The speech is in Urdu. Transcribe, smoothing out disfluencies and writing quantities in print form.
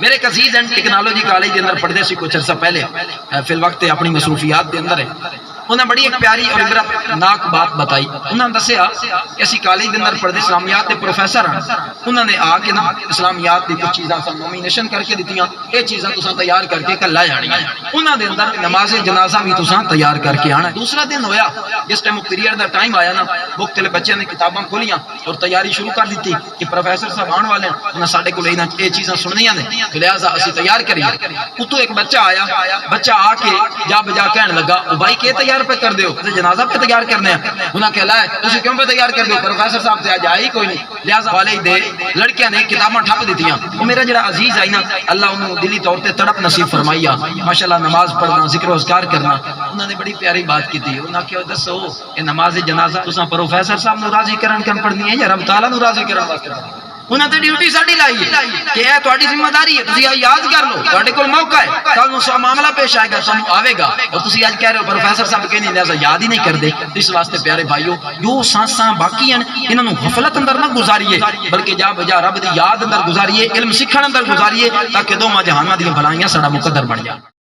میرے ایک عزیز ہیں ٹیکنالوجی کالج کے اندر پڑھتے سی کچھ عرصہ پہلے فی الوقت اپنی مصروفیات کے اندر ہے انہیں بڑی ایک پیاری اور عبرت ناک بات بتائی. انہوں نے دسیا کہ اسی کالج کے اندر پڑھتے اسلامیات کے پروفیسر ہیں. انہوں نے آ کے نا اسلامیات کی کچھ چیزاں نومینیشن کر کے دیتی یہ چیزاں تساں تیار کر کے کل لے جانی. انہوں نے اندر نماز جنازہ بھی تساں تیار کر کے آنا. دوسرا دن ہویا جس ٹائم پیریڈ کا ٹائم آیا نا مختلف بچے نے کتاباں کھولیاں اور تیاری شروع کر دیتی کہ پروفیسر صاحب آنے والے ہیں انہیں سارے کو یہ چیزاں سننیاں نے لہٰذا اسی تیار کریے. اتو ایک بچہ آیا بچہ آ کے جا بجا کہنے لگا او بھائی کہ تیار پہ کر دیو جنازہ پہ تیار کرنے ہیں. انہاں کہلا ہے تسی کیوں پہ تیار کر دیو پروفیسر صاحب تے آج آئی کوئی نہیں لہٰذا والے دے لڑکیاں نے کتاباں ٹھپ دیتیاں. وہ میرا جڑا عزیز آئی نا اللہ انہوں دلی طور تے تڑپ نصیب فرمائیا ماشاءاللہ نماز پڑھنا ذکر و اذکار کرنا. انہوں نے بڑی پیاری بات کی تھی. انہاں کہ دسو یہ نماز جنازہ تساں پروفیسر صاحب نو راضی کرن کن پڑھنی ہے یا رب تعالیٰ نو راضی کرن واسطے؟ انہوں نے ڈیوٹی ساڈی لائی ہے کہ یہ تہاڈی ذمہ داری ہے تسی یاد کر لو تہاڈے کول موقع ہے کل نو سا معاملہ پیش آئے گا سانو آوے گا اور تسی اج کہہ رہے ہو پروفیسر صاحب کہ نہیں لہذا یاد ہی نہیں کردے. اس واسطے پیارے بھائیو جو سانساں باقی ہیں انہاں نو غفلت اندر نہ گزاریے بلکہ جا بجا رب دی یاد اندر گزاریے علم سکھن اندر گزاریے تاکہ دوواں جہاناں دی بھلائیاں ساڈا مقدر بن جائے.